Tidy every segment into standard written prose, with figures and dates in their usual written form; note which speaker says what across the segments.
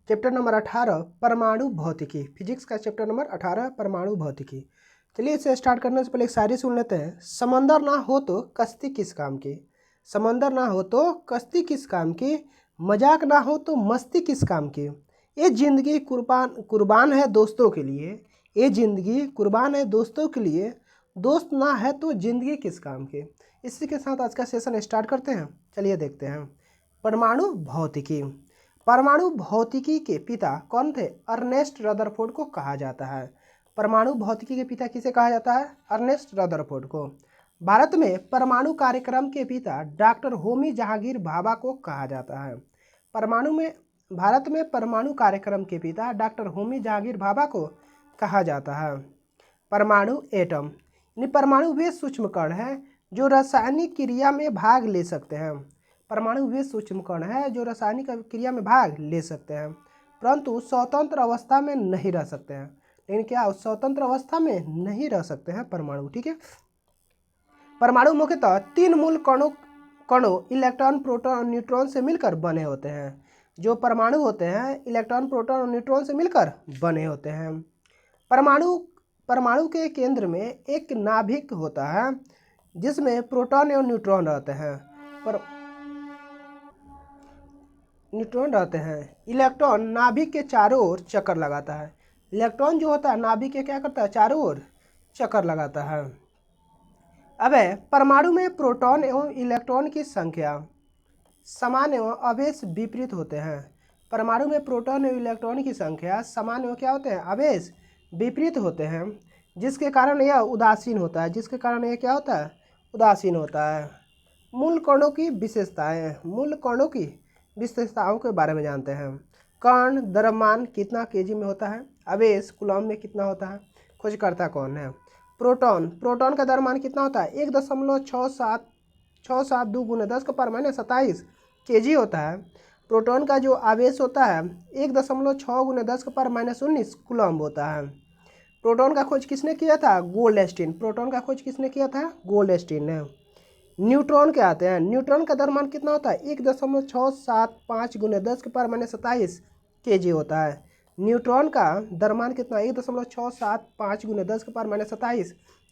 Speaker 1: Chapter number 18 परमाणु भौतिकी, physics का चैप्टर नंबर 18 परमाणु भौतिकी। चलिए इसे स्टार्ट करने से पहले एक शायरी सुन लेते हैं। समंदर ना हो तो कश्ती किस काम की, समंदर ना हो तो कश्ती किस काम की, मजाक ना हो तो मस्ती किस काम की। ये ज़िंदगी कुर्बान है दोस्तों के लिए, ये ज़िंदगी कुर्बान है दोस्तों के लिए, दोस्त ना है तो ज़िंदगी किस काम की। इसी के साथ आज का सेशन स्टार्ट करते हैं। चलिए देखते हैं परमाणु भौतिकी। परमाणु भौतिकी के पिता कौन थे? अर्नेस्ट रदरफोर्ड को कहा जाता है। परमाणु भौतिकी के पिता किसे कहा जाता है? अर्नेस्ट रदरफोर्ड को। भारत में परमाणु कार्यक्रम के पिता डॉक्टर होमी जहांगीर भाभा को कहा जाता है। भारत में परमाणु कार्यक्रम के पिता डॉक्टर होमी जहांगीर भाभा को कहा जाता है। परमाणु एटम परमाणु वे सूक्ष्म कण हैं जो रासायनिक क्रिया में भाग ले सकते हैं। परमाणु वे सूक्ष्म कण हैं जो रासायनिक क्रिया में भाग ले सकते हैं परंतु स्वतंत्र अवस्था में नहीं रह सकते हैं। लेकिन क्या स्वतंत्र अवस्था में नहीं रह सकते हैं परमाणु, ठीक है। परमाणु मुख्यतः 3 मूल कणों इलेक्ट्रॉन, प्रोटॉन और न्यूट्रॉन से मिलकर बने होते हैं। जो परमाणु होते हैं इलेक्ट्रॉन, प्रोटॉन और न्यूट्रॉन से मिलकर बने होते हैं। परमाणु के केंद्र में एक नाभिक होता है जिसमें प्रोटॉन एवं न्यूट्रॉन रहते हैं। इलेक्ट्रॉन नाभिक के चारों ओर चक्कर लगाता है। इलेक्ट्रॉन जो होता है नाभिक के क्या करता है? चारों ओर चक्कर लगाता है। अब परमाणु में प्रोटॉन एवं इलेक्ट्रॉन की संख्या समान एवं आवेश विपरीत होते हैं। परमाणु में प्रोटॉन एवं इलेक्ट्रॉन की संख्या समान एवं क्या होते हैं? आवेश विपरीत होते हैं, जिसके कारण यह उदासीन होता है। जिसके कारण यह क्या होता है? उदासीन होता है। मूल कणों की विशेषताओं के बारे में जानते हैं। कण द्रव्यमान कितना केजी में होता है? आवेश कूलम में कितना होता है? खोजकर्ता कौन है? प्रोटॉन का द्रव्यमान कितना होता है? 1.672 × 10⁻27 केजी होता है। प्रोटॉन का जो आवेश होता है 1.6 × 10⁻19 कूलम होता है। प्रोटॉन का खोज किसने किया था? गोल्डस्टीन। प्रोटॉन का खोज किसने किया था? गोल्डस्टीन ने। न्यूट्रॉन के आते हैं। न्यूट्रॉन का द्रव्यमान कितना होता है? 1.675 × 10⁻27 केजी होता है। न्यूट्रॉन का द्रव्यमान कितना? 1.675 × 10⁻27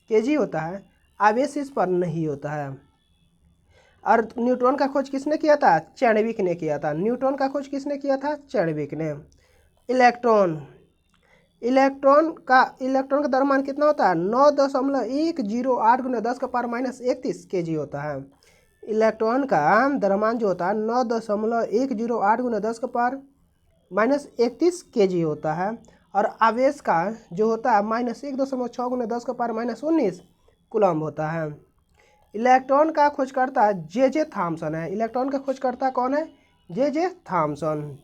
Speaker 1: केजी होता है। आवेश इस पर नहीं होता है। और न्यूट्रॉन का खोज किसने किया था? चैडविक ने किया था। न्यूट्रॉन का खोज किसने किया था? चैडविक ने। इलेक्ट्रॉन का द्रव्यमान कितना होता है? 9.108 × 10⁻31 केजी होता है। इलेक्ट्रॉन का द्रव्यमान जो होता है 9.108 × 10⁻31 केजी होता है। और आवेश का जो होता है -1.6 × 10⁻19 कूलम होता है। इलेक्ट्रॉन का खोजकर्ता जे थॉम्सन है। इलेक्ट्रॉन का खोजकर्ता कौन है? J Thomson.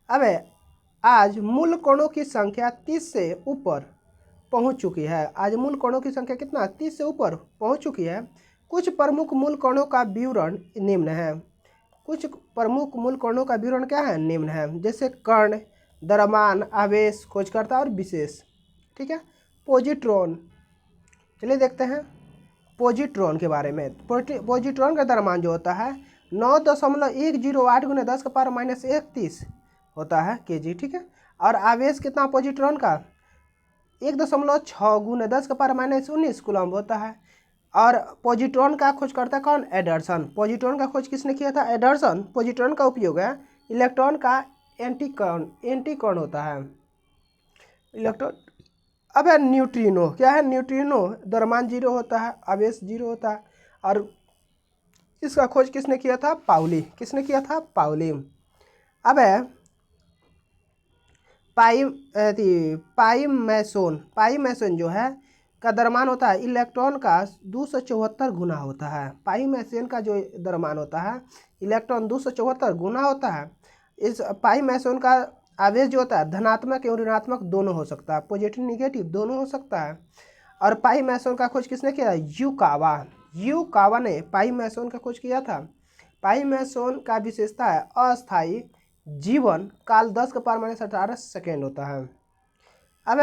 Speaker 1: अब आज मूल कणों की संख्या 30 से ऊपर पहुंच चुकी है। आज मूल कणों की संख्या कितना? 30 से ऊपर पहुंच चुकी है। कुछ प्रमुख मूल कणों का विवरण निम्न है। कुछ प्रमुख मूल कणों का विवरण क्या है? निम्न है। जैसे कण, द्रव्यमान, आवेश, खोजकर्ता और विशेष, ठीक है। पॉजिट्रॉन, चलिए देखते हैं पॉजिट्रॉन के बारे में। पॉजिट्रॉन का द्रव्यमान जो होता है 9.108 × 10⁻31 होता है केजी, ठीक है। और आवेश कितना पॉजिट्रॉन का? 1.6 × 10⁻19 कूलम होता है। और पॉजिट्रॉन का खोजकर्ता कौन? एंडरसन। पॉजिट्रॉन का खोज किसने किया था? एंडरसन। पॉजिट्रॉन का उपयोग है इलेक्ट्रॉन का एंटीकण होता है इलेक्ट्रॉन। अब है न्यूट्रिनो। क्या है? न्यूट्रिनो द्रव्यमान 0 होता है, आवेश 0 होता है। और इसका खोज किसने किया था? पाउली। किसने किया था? पाउली। अब है पाइमैसोन जो है का द्रव्यमान होता है इलेक्ट्रॉन का 274 गुना होता है। पाइमैसोन का जो द्रव्यमान होता है इलेक्ट्रॉन 274 गुना होता है। इस पाइमैसोन का आवेश जो होता है धनात्मक एवं ऋणात्मक दोनों हो सकता है, पॉजिटिव निगेटिव दोनों हो सकता है। और पाइमैसोन का खोज किसने किया? यूकावा ने पाइमैसोन का खोज किया था। पाइमैसोन का विशेषता है अस्थायी जीवन काल 10⁻18 सेकेंड होता है। अब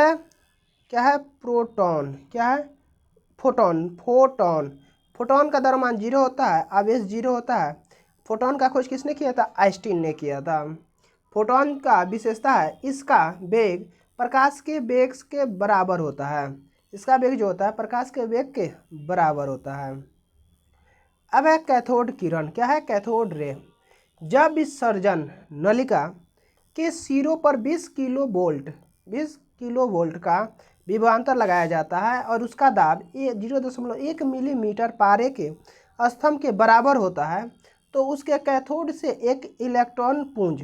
Speaker 1: क्या है? प्रोटॉन। क्या है? फोटॉन का द्रव्यमान 0 होता है, आवेश 0 होता है। फोटॉन का खोज किसने किया था? आइंस्टीन ने किया था। फोटोन का विशेषता है इसका वेग प्रकाश के वेग के बराबर होता है। इसका वेग जो होता है प्रकाश के वेग के बराबर होता है। अब है कैथोड किरण। क्या है? Cathode ray. जब विसर्जन नलिका के सिरों पर 20 किलो वोल्ट का विभवांतर लगाया जाता है और उसका दाब 0.1 मिलीमीटर पारे के स्तंभ के बराबर होता है, तो उसके कैथोड से एक इलेक्ट्रॉन पुंज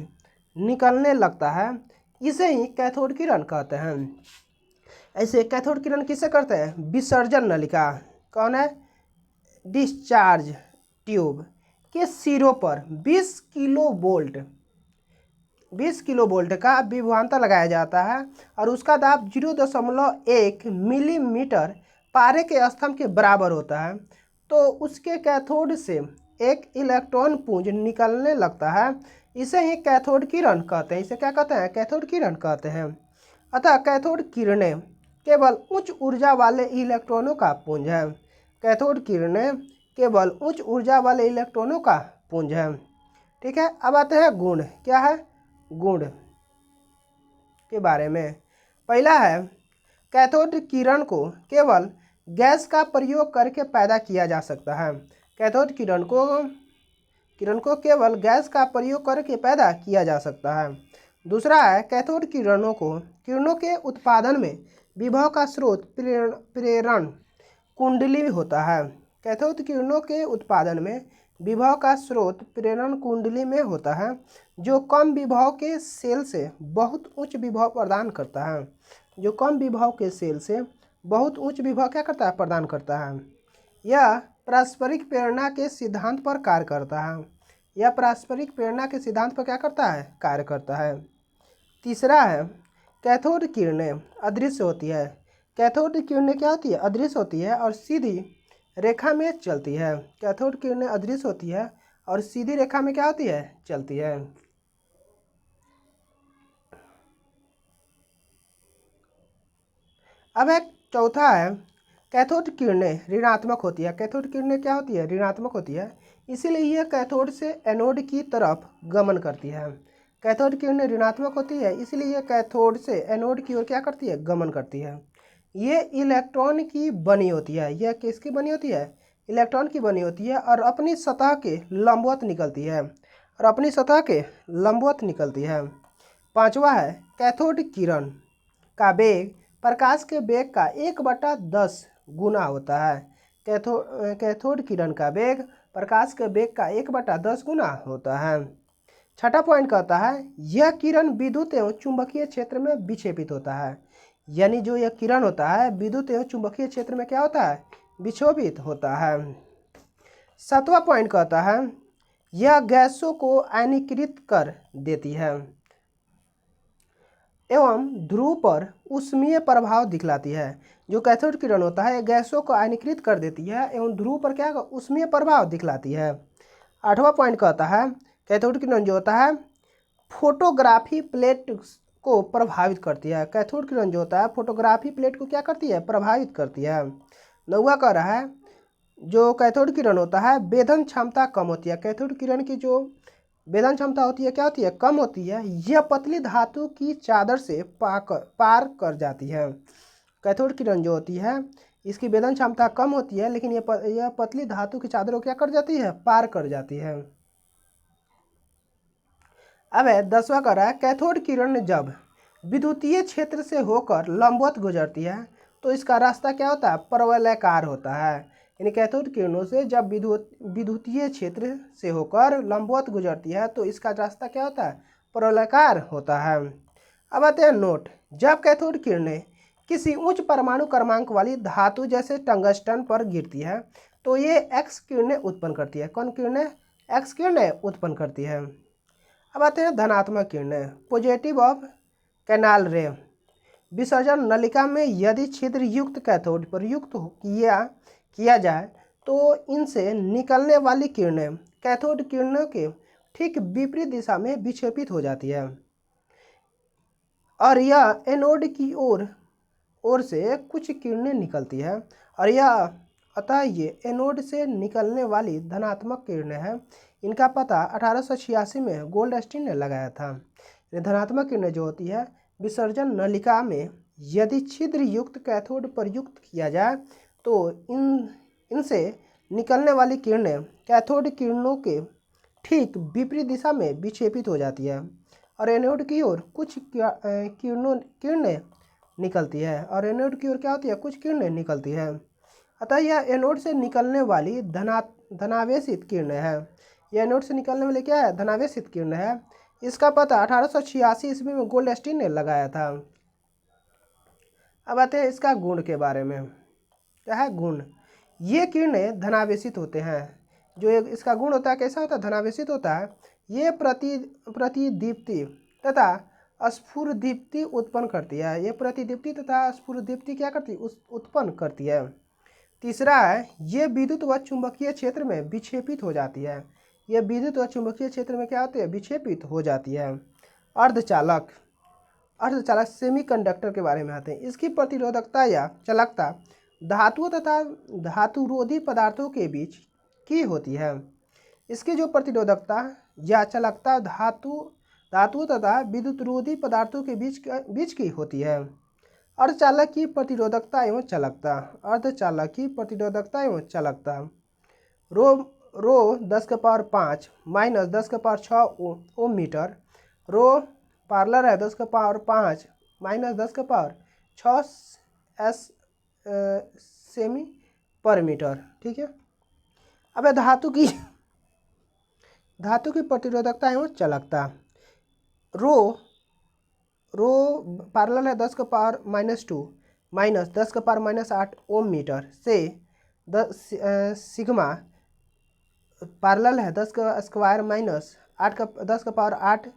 Speaker 1: निकलने लगता है। इसे ही कैथोड किरण कहते हैं। ऐसे कैथोड किरण किसे करते हैं? विसर्जन नलिका, कौन है? डिस्चार्ज ट्यूब के सिरों पर 20 किलो वोल्ट का विभवांतर लगाया जाता है और उसका दाब 0.1 मिलीमीटर पारे के स्तंभ के बराबर होता है, तो उसके कैथोड से एक इलेक्ट्रॉन पुंज निकलने लगता है। इसे ही कैथोड किरण कहते हैं। इसे क्या कहते हैं? कैथोड किरण कहते हैं। अतः कैथोड किरणें केवल उच्च ऊर्जा वाले इलेक्ट्रॉनों का पुंज है। कैथोड किरणें केवल उच्च ऊर्जा वाले इलेक्ट्रॉनों का पुंज है। ठीक है, अब आते हैं गुण। क्या है? गुण के बारे में। पहला है कैथोड किरण को केवल गैस का प्रयोग करके पैदा किया जा सकता है। कैथोड किरण को केवल गैस का प्रयोग करके पैदा किया जा सकता है। दूसरा है कैथोड किरणों के उत्पादन में विभव का स्रोत प्रेरण कुंडली होता है। कैथोड किरणों के उत्पादन में विभव का स्रोत प्रेरण कुंडली में होता है, जो कम विभव के सेल से बहुत उच्च विभव प्रदान करता है। जो कम विभव के सेल से बहुत उच्च विभव क्या करता है? प्रदान करता है। यह पारस्परिक प्रेरणा के सिद्धांत पर कार्य करता है। यह पारस्परिक प्रेरणा के सिद्धांत पर क्या करता है? कार्य करता है। तीसरा है कैथोड किरणें अदृश्य होती है। कैथोड किरणें क्या होती है? अदृश्य होती है और सीधी रेखा में चलती है। कैथोड किरणें अदृश्य होती है और सीधी रेखा में क्या होती है? चलती है। अब एक चौथा है कैथोड किरणें ऋणात्मक होती है। कैथोड किरणें क्या होती है? ऋणात्मक होती है, इसीलिए यह कैथोड से एनोड की तरफ गमन करती है। कैथोड किरणें ऋणात्मक होती है, इसलिए यह कैथोड से एनोड की ओर क्या करती है? गमन करती है। ये इलेक्ट्रॉन की बनी होती है। यह किसकी बनी होती है? इलेक्ट्रॉन की बनी होती है और अपनी सतह के लंबवत निकलती है। पांचवा है कैथोड किरण का वेग प्रकाश के वेग का 1/10 गुना होता है। कैथोड किरण का वेग प्रकाश के वेग का 1/10 गुना होता है। छठा पॉइंट कहता है यह किरण विद्युत एवं चुंबकीय क्षेत्र में विक्षेपित होता है। यानी जो यह किरण होता है विद्युत एवं चुंबकीय क्षेत्र में क्या होता है? विक्षोभित होता है। सातवां पॉइंट कहता है यह गैसों को आयनीकृत कर देती है एवं ध्रुव पर ऊष्मीय प्रभाव दिखलाती है। जो कैथोड किरण होता है गैसों को आयनीकृत कर देती है एवं ध्रुव पर क्या ऊष्मीय प्रभाव दिखलाती है। आठवां पॉइंट कहता है कैथोड किरण जो होता है फोटोग्राफी प्लेट को प्रभावित करती है। कैथोड किरण जो होता है फोटोग्राफी प्लेट को क्या करती है? प्रभावित करती है। नौवां कह रहा है जो कैथोड किरण होता है वेधन क्षमता कम होती है। कैथोड किरण की जो वेधन क्षमता होती है क्या होती है? कम होती है। यह पतली धातु की चादर से पार कर जाती है। कैथोड किरण जो होती है इसकी वेधन क्षमता कम होती है, लेकिन यह पतली धातु की चादर को क्या कर जाती है? पार कर जाती है। अब है 10वां कह रहा है कैथोड किरण जब विद्युतीय क्षेत्र से होकर लंबवत गुजरती है तो इसका रास्ता क्या होता है? परवलयाकार होता है। यानी कैथोड किरणों से जब विद्युतीय क्षेत्र से होकर लंबवत गुजरती है तो इसका रास्ता क्या होता है? परवलयाकार होता है। अब आते हैं नोट। जब कैथोड किरणें किसी उच्च परमाणु क्रमांक वाली धातु जैसे टंगस्टन पर गिरती है तो ये एक्स किरणें उत्पन्न करती है। कौन किरणें? एक्स किरणें उत्पन्न करती है। अब आते हैं धनात्मक किरणें, पॉजिटिव ऑफ कैनाल रे। विसर्जन नलिका में यदि छिद्र युक्त कैथोड प्रयुक्त किया जाए तो इनसे निकलने वाली किरणें कैथोड किरणों के ठीक विपरीत दिशा में विक्षेपित हो जाती है और यह एनोड की ओर से कुछ किरणें निकलती है और अतः ये एनोड से निकलने वाली धनात्मक किरणें हैं। इनका पता 1886 में गोल्डस्टीन ने लगाया था। धनात्मक किरणें जो होती है विसर्जन नलिका में यदि छिद्र युक्त कैथोड प्रयुक्त किया जाए तो इनसे निकलने वाली किरणें कैथोड किरणों के ठीक विपरीत दिशा में विक्षेपित हो जाती है और एनोड की ओर कुछ किरणें निकलती है और एनोड की ओर क्या होती है, कुछ किरणें निकलती है। अतः यह एनोड से निकलने वाली धनावेशित किरणें है। यह एनोड से निकलने वाली क्या है, धनावेशित किरणें है। इसका पता 1886 ईस्वी में गोल्डस्टीन ने लगाया था। अब आते हैं इसका गुण के बारे में। क्या है गुण? ये किरणें धनावेशित होते हैं। जो इसका गुण होता है कैसा होता है, धनावेशित होता है। ये प्रतिदीप्ति तथा स्फुरदीप्ति उत्पन्न करती है। ये प्रतिदीप्ति तथा स्फुरदीप्ति क्या करती है, उत्पन्न करती है। तीसरा है ये विद्युत व चुंबकीय क्षेत्र में विक्षेपित हो जाती है। ये विद्युत व चुंबकीय क्षेत्र में क्या होती है, विक्षेपित हो जाती है। अर्धचालक सेमीकंडक्टर के बारे में आते हैं। इसकी प्रतिरोधकता या चालकता धातुओं तथा धातुरोधी पदार्थों के बीच की होती है। इसकी जो प्रतिरोधकता या चालकता धातुओं तथा विद्युतरोधी पदार्थों के बीच की होती है। अर्धचालक की प्रतिरोधकता एवं चालकता। अर्धचालक की प्रतिरोधकता एवं चालकता रो 10⁵ माइनस 10⁶ ओम मीटर। रो पार्लर है 10⁵ माइनस 10⁶ एस सेमी पर मीटर। ठीक है। अब धातु की प्रतिरोधकता एवं चालकता। रो पार्लर है 10⁻⁻² माइनस 10⁻⁻8 ओम मीटर से सिग्मा पार्लल है 10² माइनस 10⁸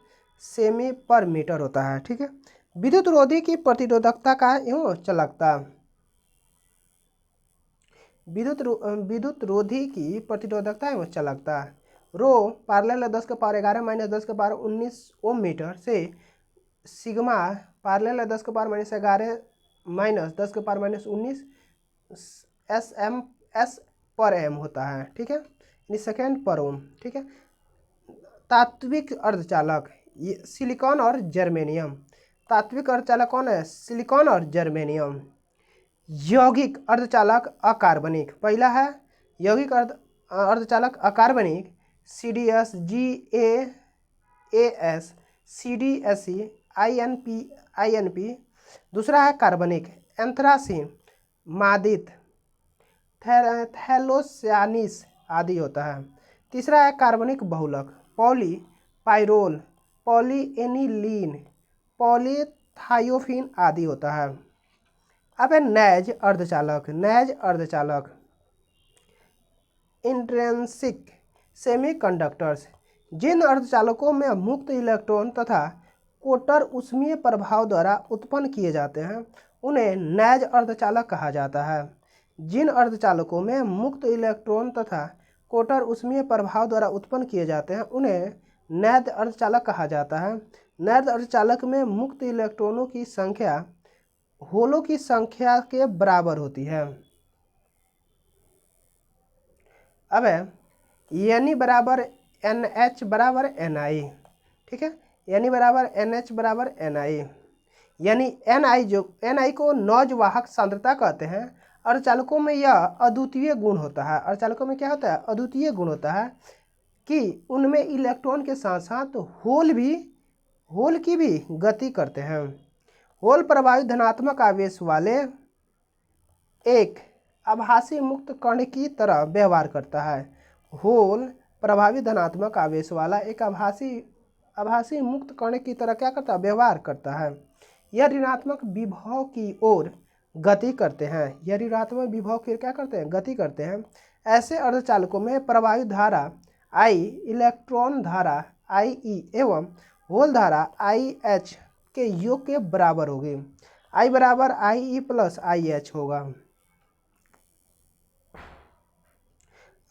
Speaker 1: सेमी पर मीटर होता है। ठीक है। विद्युत रोधी की प्रतिरोधकता का एवं चालकता। विद्युत रोधी की प्रतिरोधकता एवं चालकता। रो पार्लल है 10⁻11 माइनस 10⁻19 ओम मीटर से सिग्मा पार्लल है 10⁻11 माइनस 10⁻19 एस पर एम होता है। ठीक है, यानी सेकेंड पर ओम। ठीक है। तात्विक अर्धचालक सिलिकॉन और जर्मेनियम। तात्विक अर्धचालक कौन है, सिलिकॉन और जर्मेनियम। यौगिक अर्धचालक अकार्बनिक। पहला है यौगिक अर्धचालक अकार्बनिक CDS GaAs CDSe INP। दूसरा है कार्बनिक एंथ्रासीन मादित थैलोसानिस आदि होता है। तीसरा है कार्बनिक बहुलक पॉली पाइरोल पॉलीएनिलीन पॉलीथायोफिन आदि होता है। अब है नैज अर्धचालक इंट्रिंसिक सेमीकंडक्टर्स। जिन अर्धचालकों में मुक्त इलेक्ट्रॉन तथा कोटर ऊष्मीय प्रभाव द्वारा उत्पन्न किए जाते हैं उन्हें नैज अर्धचालक कहा जाता है। जिन अर्धचालकों में मुक्त इलेक्ट्रॉन तथा कोटर ऊष्मीय प्रभाव द्वारा उत्पन्न किए जाते हैं उन्हें नैज अर्धचालक कहा जाता है। नैज अर्धचालक में मुक्त इलेक्ट्रॉनों की संख्या होलों की संख्या के बराबर होती है। अब यानी बराबर NH बराबर Ni। ठीक है, यानी बराबर NH बराबर Ni, यानी Ni को नौजवाहक सांद्रता कहते हैं। अर्धचालकों में यह अद्वितीय गुण होता है। अर्धचालकों में क्या होता है, अद्वितीय गुण होता है कि उनमें इलेक्ट्रॉन के साथ साथ होल की भी गति करते हैं। होल प्रभावी धनात्मक आवेश वाले एक आभासी मुक्त कण की तरह व्यवहार करता है। होल प्रभावी धनात्मक आवेश वाला एक आभासी मुक्त कण की तरह क्या करता है, व्यवहार करता है। यह ऋणात्मक विभव की ओर गति करते हैं। यह ऋणात्मक विभव की क्या करते हैं, गति करते हैं। ऐसे अर्धचालकों में प्रवाही धारा I इलेक्ट्रॉन धारा IE एवं होल धारा IH के योग के बराबर होगी। I बराबर IE प्लस IH होगा।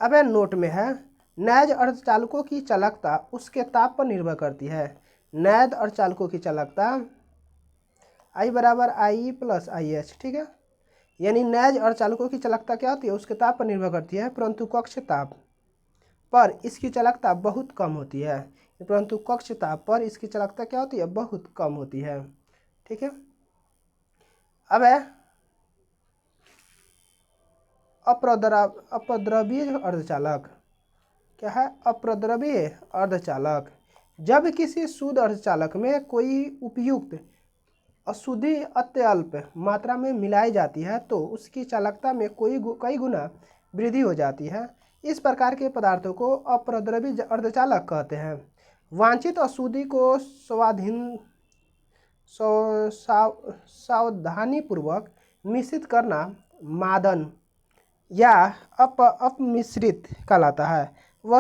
Speaker 1: अब नोट में है नैज अर्धचालकों की चालकता उसके ताप पर निर्भर करती है। नैज अर्धचालकों की चालकता I बराबर IE प्लस IH। ठीक है, यानी नैज अर्धचालकों की चालकता क्या होती है, उसके ताप पर निर्भर करती है, परंतु कक्ष ताप पर इसकी चालकता बहुत कम होती है। परंतु कक्ष ताप पर इसकी चालकता क्या होती है, बहुत कम होती है। ठीक है। अब है अपद्रव्य अर्धचालक। क्या है, अपद्रव्य अर्धचालक। जब किसी शुद्ध अर्धचालक में कोई उपयुक्त अशुद्धि अत्यल्प मात्रा में मिलाई जाती है तो उसकी चालकता में कई गुना वृद्धि हो जाती है। इस प्रकार के पदार्थों को अपद्रव्य अर्धचालक कहते हैं। वांछित अशुद्धि को सावधानीपूर्वक मिश्रित करना मादन या अपमिश्रित कहलाता है। वह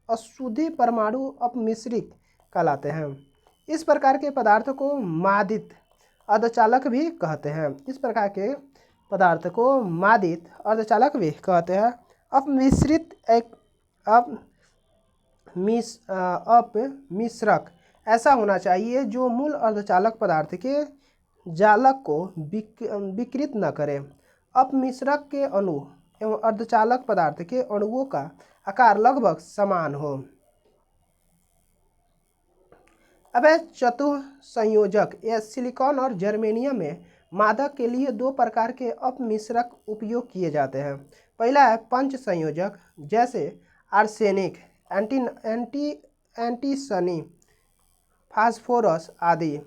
Speaker 1: अशुद्धि परमाणु अपमिश्रित कहलाते हैं। इस प्रकार के पदार्थ को मादित अर्धचालक भी कहते हैं। इस प्रकार के पदार्थ को मादित अर्धचालक भी कहते हैं। अपमिश्रित एक अपमिश्रक ऐसा होना चाहिए जो मूल अर्धचालक पदार्थ के जालक को विकृत न करे। अपमिश्रक के अणु एवं अर्धचालक पदार्थ के अणुओं का आकार लगभग समान हो। अब है चतुसंयोजक। यह सिलिकॉन और जर्मेनियम में मादक के लिए दो प्रकार के अपमिश्रक उपयोग किए जाते हैं। पहला है पंच संयोजक, जैसे आर्सेनिक, एंटीसनी, फास्फोरस आदि।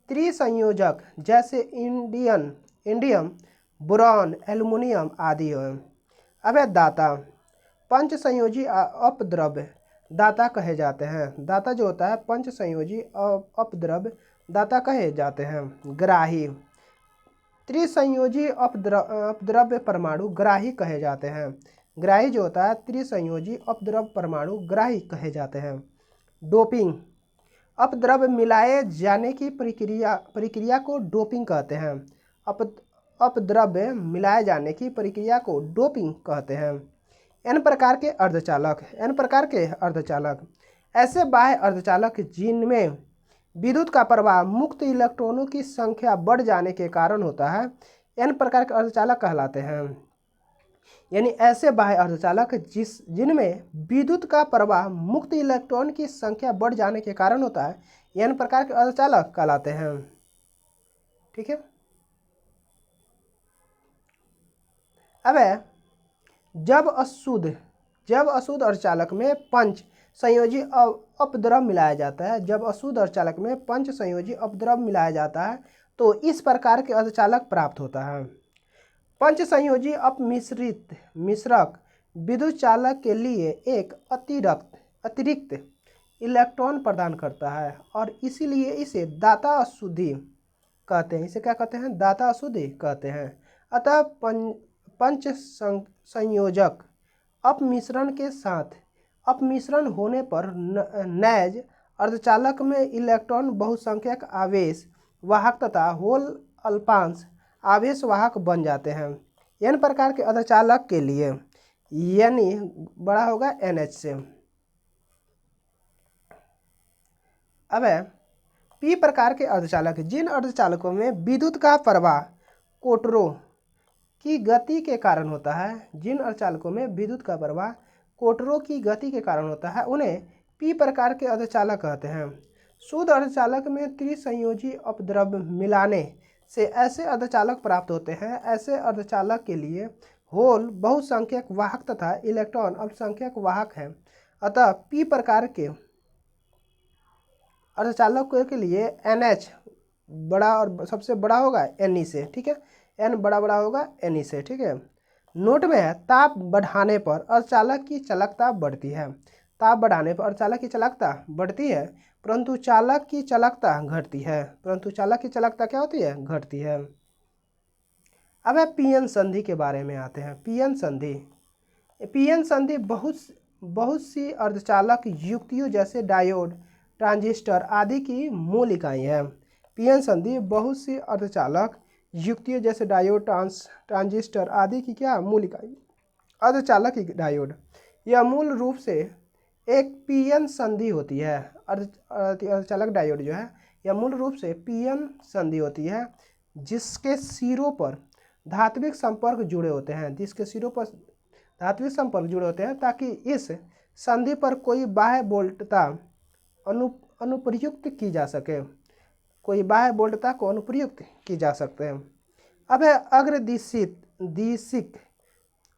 Speaker 1: त्रिसंयोजक, जैसे इंडियम, बोरॉन, एल्युमिनियम आदि हैं। अब है दाता। पंच संयोजी अपद्रव्य दाता कहे जाते हैं। दाता जो होता है पंच संयोजी अपद्रव्य दाता कहे जाते हैं। ग्राही। त्रिसंयोजी अपद्रव्य परमाणु ग्राही कहे जाते हैं। ग्राही जो होता है त्रिसंयोजी अपद्रव्य परमाणु ग्राही कहे जाते हैं। डोपिंग। अपद्रव्य मिलाए जाने की प्रक्रिया को डोपिंग कहते हैं। अपद्रव्य मिलाए जाने की प्रक्रिया को डोपिंग कहते हैं। n प्रकार के अर्धचालक। ऐसे बाह्य अर्धचालक जिनमें विद्युत का प्रवाह मुक्त इलेक्ट्रॉनों की संख्या बढ़ जाने के कारण होता है, n प्रकार के अर्धचालक कहलाते हैं। यानी ऐसे बाह्य अर्धचालक जिनमें विद्युत का प्रवाह मुक्त इलेक्ट्रॉन की संख्या बढ़ जाने के कारण होता है, n प्रकार के अर्धचालक कहलाते हैं। ठीक है। अब है जब अशुद्ध अर्धचालक में पंच संयोजी अपद्रव्य मिलाया जाता है। जब अशुद्ध अर्धचालक में पंच संयोजी अपद्रव्य मिलाया जाता है तो इस प्रकार के अर्धचालक प्राप्त होता है। पंच संयोजी मिश्रक विद्युत चालक के लिए एक अतिरिक्त इलेक्ट्रॉन प्रदान करता है और इसीलिए इसे दाता अशुद्धि कहते हैं। इसे क्या कहते हैं, दाता अशुद्धि कहते हैं। अतः पंच संयोजक अपमिश्रण के साथ अपमिश्रण होने पर नैज अर्धचालक में इलेक्ट्रॉन बहुसंख्यक आवेश वाहक तथा होल अल्पांश आवेश वाहक बन जाते हैं। n प्रकार के अर्धचालक के लिए यानी बड़ा होगा NH से। अब है p प्रकार के अर्धचालक। जिन अर्धचालकों में विद्युत का प्रवाह कोटरों की गति के कारण होता है, जिन अर्धचालकों में विद्युत का प्रवाह कोटरों की गति के कारण होता है, उन्हें p प्रकार के अर्धचालक कहते हैं। शुद्ध अर्धचालक में त्रिसंयोजी अपद्रव्य मिलाने से ऐसे अर्धचालक प्राप्त होते हैं। ऐसे अर्धचालक के लिए होल बहुसंख्यक वाहक तथा इलेक्ट्रॉन अल्पसंख्यक वाहक हैं। अतः p प्रकार के अर्धचालकों के लिए NH बड़ा और सबसे बड़ा होगा Ne से। ठीक है, n बड़ा होगा Ne से। ठीक है। नोट में है ताप बढ़ाने पर अर्धचालक की चालकता बढ़ती है। ताप बढ़ाने पर अर्धचालक की चालकता बढ़ती है, परंतु चालक की चालकता घटती है। क्या होती है, घटती है। अब है पीएन संधि के बारे में आते हैं। पीएन संधि बहुत सी अर्धचालक युक्तियों जैसे डायोड, ट्रांजिस्टर आदि की मूल इकाई है। पीएन संधि बहुत सी अर्धचालक युक्तियों जैसे डायोड, ट्रांजिस्टर आदि की क्या मूल इकाई। अर्धचालक डायोड यह मूल रूप से एक पीएन संधि होती है। अर्धचालक डायोड जो है यह मूल रूप से पीएन संधि होती है, जिसके सिरों पर धात्विक संपर्क जुड़े होते हैं, ताकि इस संधि पर कोई बाह्य वोल्टता अनुप्रयुक्त की जा सके, कोई बाह्य बोल्टता को अनुप्रयुक्त की जा सकते हैं। अब है अग्रदिशित दिशिक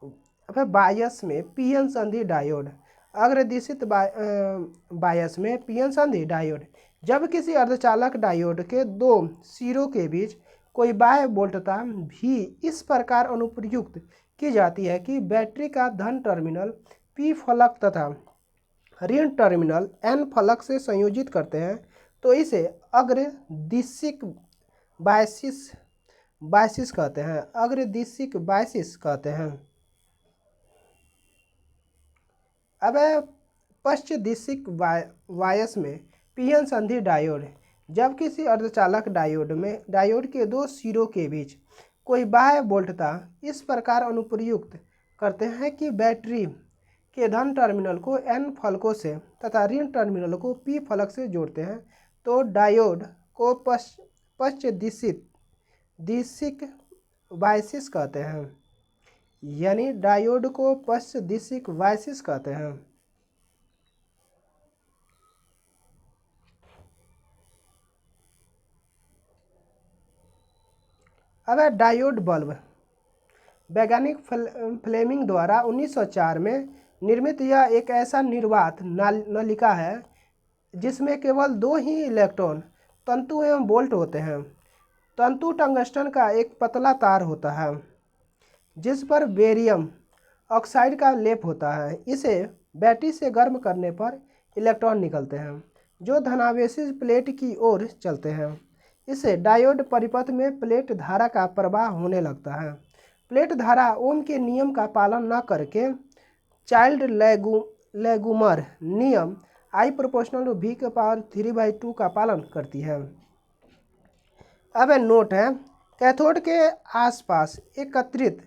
Speaker 1: अब है बायस में पीएन संधि डायोड। अग्रदिशित बायस में पीएन संधि डायोड, जब किसी अर्धचालक डायोड के दो सिरों के बीच कोई बाह्य बोल्टता भी इस प्रकार अनुप्रयुक्त की जाती है कि बैटरी का धन टर्मिनल पी फलक तथा ऋण टर्मिनल एन फलक से संयोजित करते हैं, तो इसे अग्रदिशिक बायसिस कहते हैं। अग्रदिशिक बायसिस कहते हैं। अब पश्च दिशिक वायस में पीएन संधि डायोड, जब किसी अर्धचालक डायोड के दो सिरों के बीच कोई बाह्य बोल्टता इस प्रकार अनुप्रयुक्त करते हैं कि बैटरी के धन टर्मिनल को एन फलकों से तथा ऋण टर्मिनल को पी फलक से जोड़ते हैं, तो डायोड को पश्च दिशिक बायसिस कहते हैं। यानी डायोड को पश्च दिशिक बायसिस कहते हैं। अब है डायोड बल्ब। वैज्ञानिक फ्लेमिंग द्वारा 1904 में निर्मित यह एक ऐसा निर्वात नलिका है जिसमें केवल दो ही इलेक्ट्रॉन तंतु एवं बोल्ट होते हैं। तंतु टंगस्टन का एक पतला तार होता है जिस पर बेरियम ऑक्साइड का लेप होता है। इसे बैटरी से गर्म करने पर इलेक्ट्रॉन निकलते हैं जो धनावेशी प्लेट की ओर चलते हैं। इससे डायोड परिपथ में प्लेट धारा का प्रवाह होने लगता है। प्लेट धारा ओम के नियम का पालन न करके चाइल्ड लेगुमर नियम I प्रोपोर्शनल V के पावर 3/2 का पालन करती है। अब नोट है, कैथोड के आसपास एकत्रित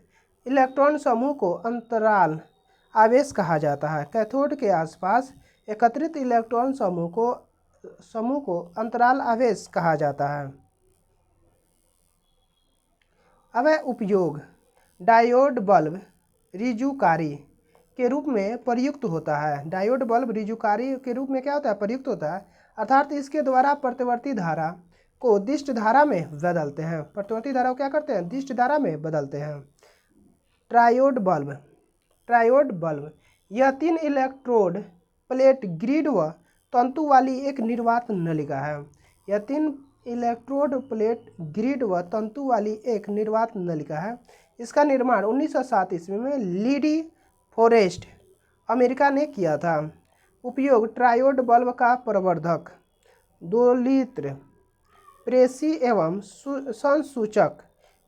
Speaker 1: इलेक्ट्रॉन समूह को अंतराल आवेश कहा जाता है। कैथोड के आसपास एकत्रित इलेक्ट्रॉन समूह को अंतराल आवेश कहा जाता है। अब उपयोग, डायोड बल्ब रिजुकारी के रूप में प्रयुक्त होता है। डायोड बल्ब रिजुकारी के रूप में क्या होता है? प्रयुक्त होता है, अर्थात इसके द्वारा प्रतिवर्ती धारा को दिष्ट धारा में बदलते हैं। प्रतिवर्ती धारा को क्या करते हैं? दिष्ट धारा में बदलते हैं। ट्रायोड बल्ब यह 3 इलेक्ट्रोड प्लेट ग्रिड व तंतु वाली एक निर्वात नलिका है। यह 3 इलेक्ट्रोड प्लेट ग्रिड व तंतु वाली एक निर्वात नलिका है। इसका निर्माण 1907 ईस्वी में लीडी फॉरेस्ट अमेरिका ने किया था। उपयोग, ट्रायोड बल्ब का प्रवर्धक, दोलित्र, प्रेसी एवं संसूचक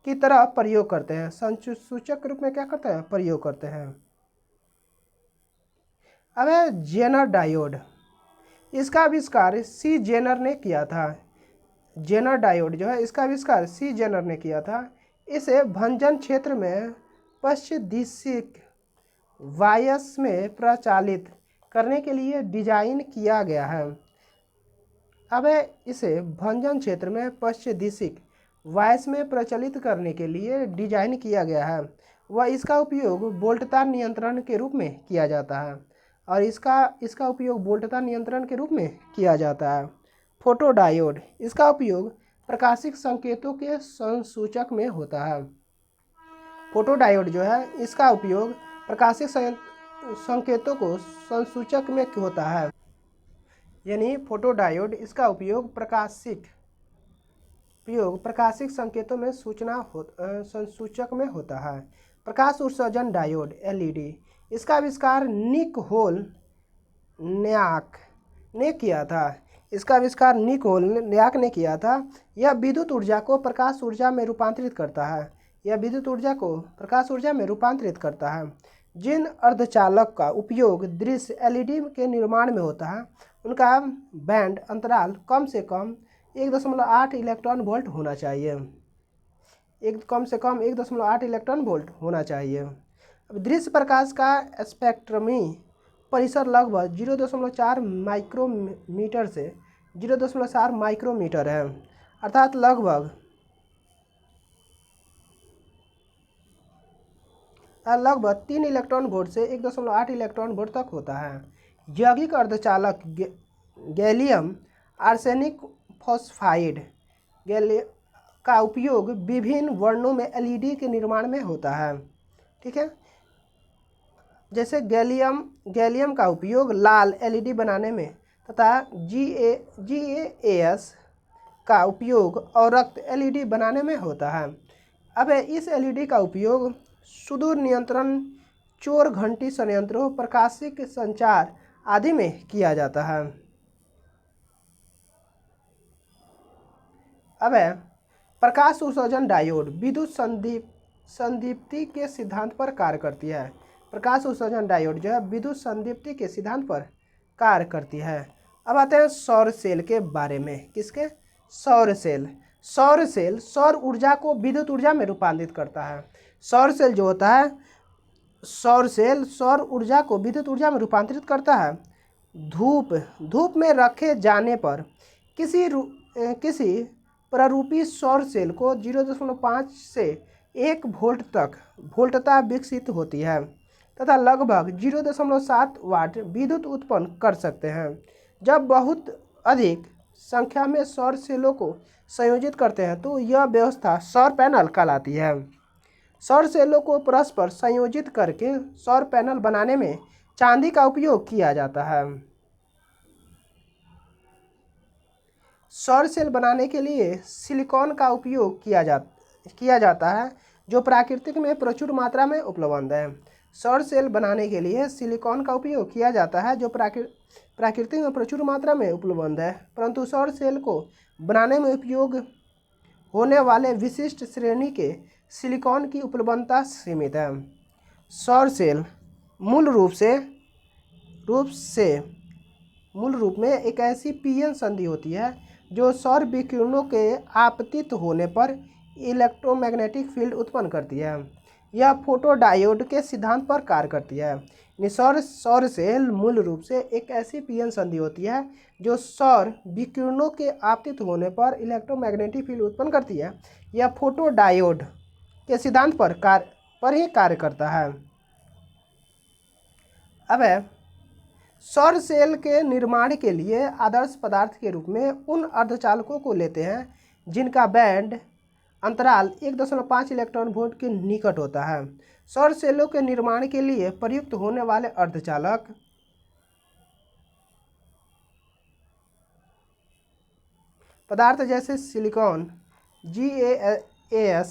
Speaker 1: की तरह प्रयोग करते हैं। संसूचक के रूप में क्या करते हैं? प्रयोग करते हैं। अब है जेनर डायोड। इसका आविष्कार सी जेनर ने किया था। जेनर डायोड जो है इसका आविष्कार सी जेनर ने किया था। इसे भंजन क्षेत्र में पश्च दिशिक वायस में प्रचालित करने के लिए डिजाइन किया गया है। अब इसे भंजन क्षेत्र में पश्च दिशिक वायस में प्रचलित करने के लिए डिजाइन किया गया है व इसका उपयोग बोल्टता नियंत्रण के रूप में किया जाता है और इसका उपयोग बोल्टता नियंत्रण के रूप में किया जाता है। फोटोडायोड, इसका उपयोग प्रकाशिक संकेतों के संसूचक में होता है। फोटोडायोड जो है इसका उपयोग प्रकाशिक संकेतों को संसूचक में होता है। यानी फोटोडायोड इसका उपयोग प्रकाशिक संकेतों में संसूचक में होता है। प्रकाश उत्सर्जन डायोड एलईडी, इसका आविष्कार निक होल न्याक ने किया था। यह विद्युत ऊर्जा को प्रकाश ऊर्जा में रूपांतरित करता है। जिन अर्धचालक का उपयोग दृश्य एलईडी के निर्माण में होता है उनका बैंड अंतराल कम से कम 1.8 इलेक्ट्रॉन वोल्ट होना चाहिए। 1.8 इलेक्ट्रॉन वोल्ट होना चाहिए। अब दृश्य प्रकाश का स्पेक्ट्रमी परिसर लगभग 0.4 माइक्रोमीटर से 0.4 माइक्रोमीटर है, अर्थात लगभग 3 इलेक्ट्रॉन वोल्ट से 1.8 इलेक्ट्रॉन वोल्ट तक होता है। यौगिक अर्धचालक गैलियम आर्सेनिक फॉस्फाइड गैलियम का उपयोग विभिन्न वर्णों में एलईडी के निर्माण में होता है। ठीक है, जैसे गैलियम का उपयोग लाल एलईडी बनाने में तथा GaAs का उपयोग अवरक्त एलईडी बनाने में होता है। अब इस एलईडी का उपयोग सुदूर नियंत्रण, चोर घंटी संयंत्रों, प्रकाशिक संचार आदि में किया जाता है। अब प्रकाश उत्सर्जन डायोड विद्युत संदीप्ति के सिद्धांत पर कार्य करती है। प्रकाश उत्सर्जन डायोड जो है विद्युत संदीप्ति के सिद्धांत पर कार्य करती है। अब आते हैं सौर सेल के बारे में। किसके? सौर सेल। सौर सेल सौर ऊर्जा को विद्युत ऊर्जा में रूपांतरित करता है। सौर सेल जो होता है, सौर सेल सौर ऊर्जा को विद्युत ऊर्जा में रूपांतरित करता है। धूप में रखे जाने पर किसी प्रारूपी सौर सेल को 0.5 से 1 वोल्ट तक वोल्टता विकसित होती है तथा लगभग 0.7 वाट विद्युत उत्पन्न कर सकते हैं। जब बहुत अधिक संख्या में सौर सेलों को संयोजित करते हैं तो यह व्यवस्था सौर पैनल कहलाती है। सौर सेलों को परस्पर संयोजित करके सौर पैनल बनाने में चांदी का उपयोग किया जाता है। सौर सेल बनाने के लिए सिलिकॉन का उपयोग किया जाता है जो प्राकृतिक में प्रचुर मात्रा में उपलब्ध है। सौर सेल बनाने के लिए सिलिकॉन का उपयोग किया जाता है जो प्राकृतिक में प्रचुर मात्रा में उपलब्ध है, परंतु सौर सेल को बनाने में उपयोग होने वाले विशिष्ट श्रेणी के सिलिकॉन की उपलब्धता सीमित है। सौर सेल मूल रूप में एक ऐसी पीएन संधि होती है जो सौर विकिरणों के आपतित होने पर इलेक्ट्रोमैग्नेटिक फील्ड उत्पन्न करती है। यह फोटोडायोड के सिद्धांत पर कार्य करती है। सौर सेल मूल रूप से एक ऐसी पीएन संधि होती है जो सौर विकिरणों के आपतित होने पर इलेक्ट्रोमैग्नेटिक फील्ड उत्पन्न करती है। यह फोटोडायोड के सिद्धांत पर ही कार्य करता है। अब सौर सेल के निर्माण के लिए आदर्श पदार्थ के रूप में उन अर्धचालकों को लेते हैं जिनका बैंड अंतराल 1.5 इलेक्ट्रॉन वोल्ट के निकट होता है। सौर सेलों के निर्माण के लिए प्रयुक्त होने वाले अर्धचालक पदार्थ जैसे सिलिकॉन, GaAs,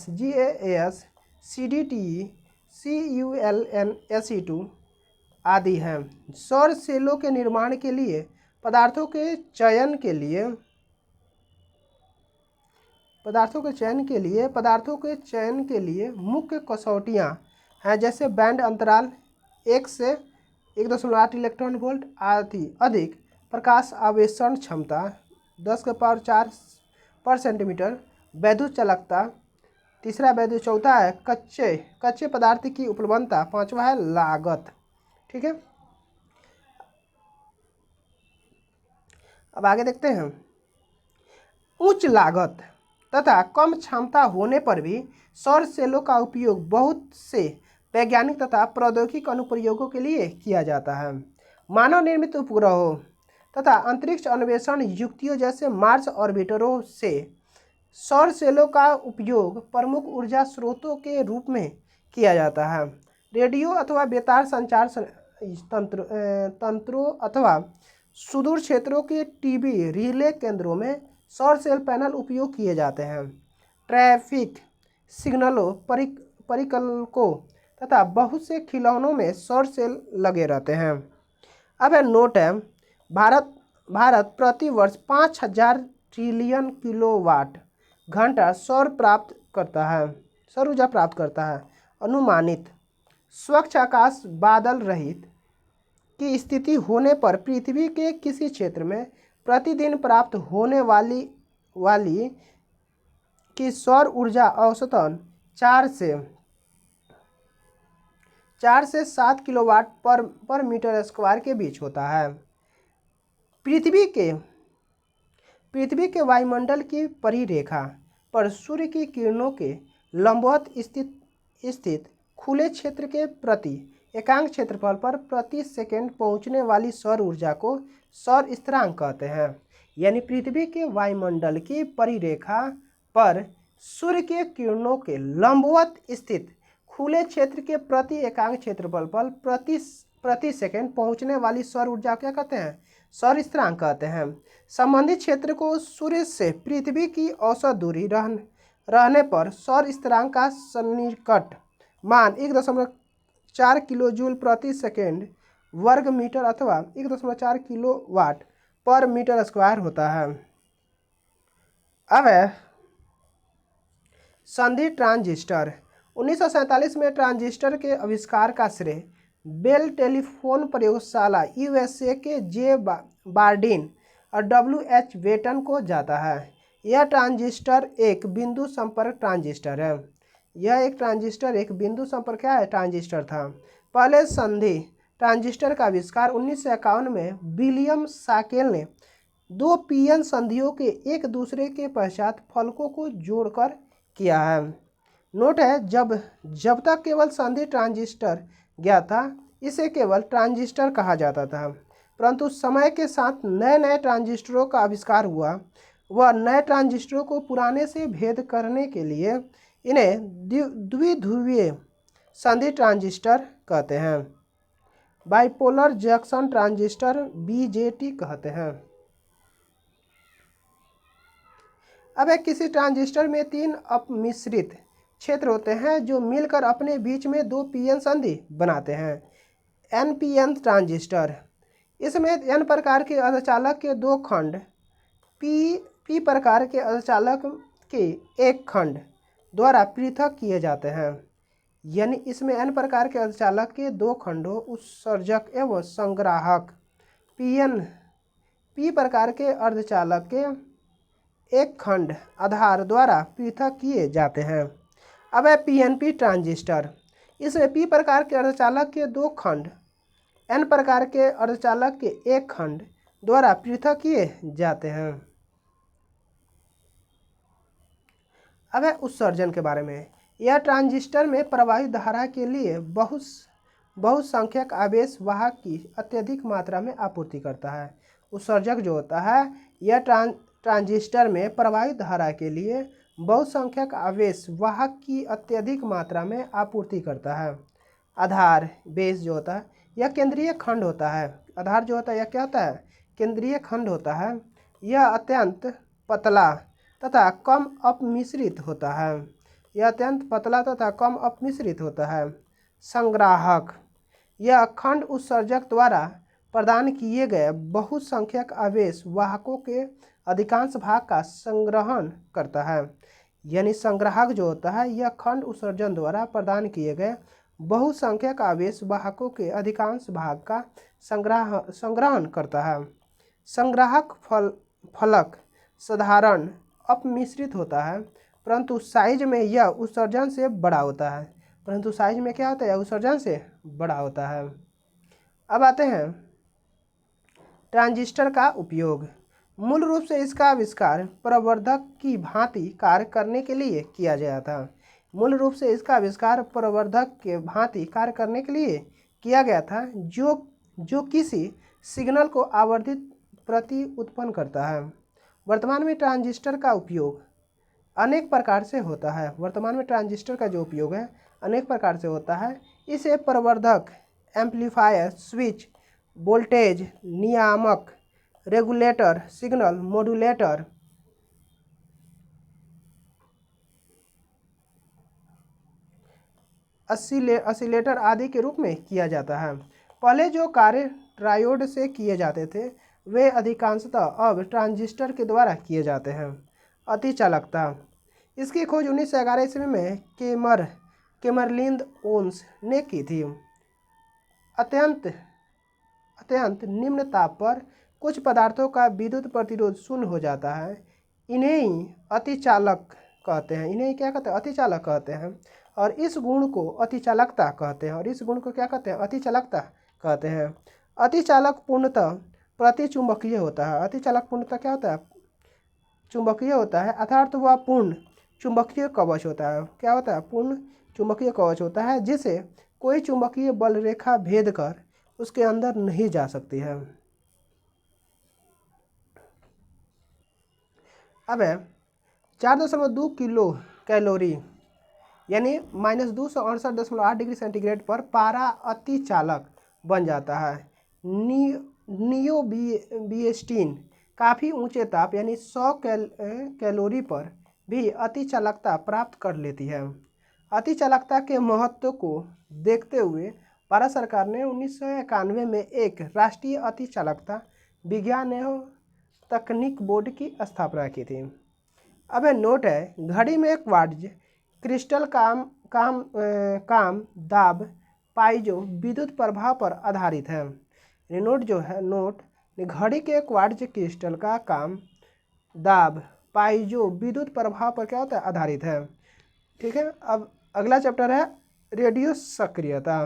Speaker 1: CdTe, CuLnSe2 आदि हैं। सौर सेलों के निर्माण के लिए पदार्थों के चयन के लिए मुख्य कसौटियाँ हैं, जैसे बैंड अंतराल 1 से 1.8 इलेक्ट्रॉन वोल्ट आदि, अधिक प्रकाश आवेशन क्षमता 10⁴ पर सेंटीमीटर, वैद्युत चालकता, चौथा है कच्चे पदार्थ की उपलब्धता, 5वां है लागत। ठीक है, अब आगे देखते हैं। उच्च लागत तथा कम क्षमता होने पर भी सौर सेलों का उपयोग बहुत से वैज्ञानिक तथा प्रौद्योगिक अनुप्रयोगों के लिए किया जाता है। मानव निर्मित उपग्रहों तथा अंतरिक्ष अन्वेषण युक्तियों जैसे मार्स ऑर्बिटरों से सौर सेलों का उपयोग प्रमुख ऊर्जा स्रोतों के रूप में किया जाता है। रेडियो अथवा बेतार संचार तंत्रों अथवा सुदूर क्षेत्रों के टीवी रिले केंद्रों में सौर सेल पैनल उपयोग किए जाते हैं। ट्रैफिक सिग्नलों, परिकल्पकों तथा बहुत से खिलौनों में सौर सेल लगे रहते हैं। अब नोट है, भारत प्रति वर्ष 5000 ट्रिलियन किलोवाट घंटा सौर ऊर्जा प्राप्त करता है। अनुमानित स्वच्छ आकाश बादल रहित की स्थिति होने पर पृथ्वी के किसी क्षेत्र में प्रतिदिन प्राप्त होने वाली की सौर ऊर्जा औसतन 4 से 7 किलोवाट पर मीटर स्क्वायर के बीच होता है। पृथ्वी के वायुमंडल की परिरेखा पर सूर्य की किरणों के लंबवत स्थित खुले क्षेत्र के प्रति एकांक क्षेत्रफल पर प्रति सेकंड पहुंचने वाली सौर ऊर्जा को सौर स्थिरांक कहते हैं। यानी पृथ्वी के वायुमंडल की परिरेखा पर सूर्य के किरणों के लंबवत स्थित खुले क्षेत्र के प्रति एकांक क्षेत्रफल पर प्रति सेकंड पहुंचने वाली सौर ऊर्जा क्या कहते हैं? सौर स्थिरांक कहते हैं। संबंधित क्षेत्र को सूर्य से पृथ्वी की औसत दूरी रहने पर सौर स्थिरांक का सन्निकट मान 1.4 किलोजूल प्रति सेकंड वर्ग मीटर अथवा 1.4 किलोवाट पर मीटर स्क्वायर होता है। अब है संधि ट्रांजिस्टर। 1947 में ट्रांजिस्टर के आविष्कार का श्रेय बेल टेलीफोन प्रयोगशाला यूएसए के जे बार्डिन और डब्ल्यू.एच. वेटन को जाता है। यह ट्रांजिस्टर एक बिंदु संपर्क ट्रांजिस्टर है। यह एक ट्रांजिस्टर एक बिंदु संपर्क क्या है? ट्रांजिस्टर था। पहले संधि ट्रांजिस्टर का आविष्कार 1951 में विलियम साकेल ने 2 पीएन संधियों के एक दूसरे के पश्चात फलकों को जोड़कर किया है। नोट है, जब तक केवल संधि ट्रांजिस्टर ज्ञात था इसे केवल ट्रांजिस्टर कहा जाता था, परंतु समय के साथ नए नए ट्रांजिस्टरों का आविष्कार हुआ। वह नए ट्रांजिस्टरों को पुराने से भेद करने के लिए इन्हें द्विध्रुवीय संधि ट्रांजिस्टर कहते हैं। बाइपोलर जंक्शन ट्रांजिस्टर बीजेटी कहते हैं। अब एक किसी ट्रांजिस्टर में 3 अपमिश्रित क्षेत्र होते हैं जो मिलकर अपने बीच में 2 पीएन संधि बनाते हैं। एनपीएन ट्रांजिस्टर, इसमें एन प्रकार के अर्धचालक के 2 खंड पी प्रकार के अर्धचालक के एक खंड द्वारा पृथक किए जाते हैं। यानी इसमें एन प्रकार के अर्धचालक के 2 खंडों उत्सर्जक एवं संग्राहक पी प्रकार के अर्धचालक के एक खंड आधार द्वारा पृथक किए जाते हैं। अब है पीएनपी ट्रांजिस्टर। इसमें पी प्रकार के अर्धचालक के 2 खंड एन प्रकार के अर्धचालक के एक खंड द्वारा पृथक किए जाते हैं। अब है उत्सर्जन के बारे में। यह ट्रांजिस्टर में प्रवाहित धारा के लिए बहुसंख्यक आवेश वाहक की अत्यधिक मात्रा में आपूर्ति करता है। उत्सर्जक जो होता है यह ट्रांजिस्टर में प्रवाहित धारा के लिए बहुसंख्यक आवेश वाहक की अत्यधिक मात्रा में आपूर्ति करता है। आधार बेस जो होता है यह केंद्रीय खंड होता है। आधार जो होता है यह क्या होता है? केंद्रीय खंड होता है। यह अत्यंत पतला तथा कम अपमिश्रित होता है। यह अत्यंत पतला तथा कम अपमिश्रित होता है। संग्राहक, यह खंड उत्सर्जक द्वारा प्रदान किए गए बहुसंख्यक आवेश वाहकों के अधिकांश भाग का संग्रहण करता है। यानी संग्राहक जो होता है यह खंड उत्सर्जन द्वारा प्रदान किए गए बहुसंख्यक आवेश वाहकों के अधिकांश भाग का संग्रहण करता है। संग्राहक फलक साधारण अपमिश्रित होता है, परंतु साइज में यह उत्सर्जन से बड़ा होता है। परंतु साइज में क्या होता है? उत्सर्जन से बड़ा होता है। अब आते हैं ट्रांजिस्टर का उपयोग। मूल रूप से इसका आविष्कार प्रवर्धक की भांति कार्य करने के लिए किया गया था। मूल रूप से इसका आविष्कार प्रवर्धक के भांति कार्य करने के लिए किया गया था जो किसी सिग्नल को आवर्धित प्रति उत्पन्न करता है। वर्तमान में ट्रांजिस्टर का उपयोग अनेक प्रकार से होता है। वर्तमान में ट्रांजिस्टर का जो उपयोग है अनेक प्रकार से होता है। इसे प्रवर्धक, एम्पलीफायर, स्विच, वोल्टेज नियामक, रेगुलेटर, सिग्नल मॉड्यूलेटर, ऑसिलेटर आदि के रूप में किया जाता है। पहले जो कार्य ट्रायोड से किए जाते थे वे अधिकांशतः अब ट्रांजिस्टर के द्वारा किए जाते हैं। अतिचालकता, इसकी खोज 1911 ईस्वी में केमरलिन ओन्स ने की थी। अत्यंत निम्न ताप पर कुछ पदार्थों का विद्युत प्रतिरोध शून्य हो जाता है। इन्हें ही अतिचालक कहते हैं। इन्हें क्या कहते हैं? अतिचालक कहते हैं। और इस गुण को अतिचालकता कहते हैं। और इस गुण को क्या कहते हैं? अतिचालकता कहते हैं। अतिचालक पूर्णतः प्रतिचुंबकीय होता है। अतिचालक पूर्णतः क्या होता है? चुंबकीय होता है, अर्थात वह पूर्ण चुंबकीय कवच होता है। क्या होता है? पूर्ण चुंबकीय कवच होता है जिसे कोई चुंबकीय बल रेखा भेद कर उसके अंदर नहीं जा सकती है। अब है 4.2 किलो कैलोरी यानी -268.8 डिग्री सेंटीग्रेड पर पारा अति चालक बन जाता है। नियोबिस्टीन काफ़ी ऊंचे ताप यानी 100 कैलोरी पर भी अति चालकता प्राप्त कर लेती है। अति चालकता के महत्व को देखते हुए भारत सरकार ने 1991 में एक राष्ट्रीय अति चालकता विज्ञान एवं तकनीक बोर्ड की स्थापना की थी। अब नोट है, घड़ी में क्वार्ट्ज क्रिस्टल काम दाब पाइजो विद्युत प्रभाव पर आधारित है। नोट जो है, नोट घड़ी के क्वार्ट्ज क्रिस्टल का काम दाब पाइजो विद्युत प्रभाव पर क्या होता है, आधारित है। ठीक है। अब अगला चैप्टर है रेडियो सक्रियता।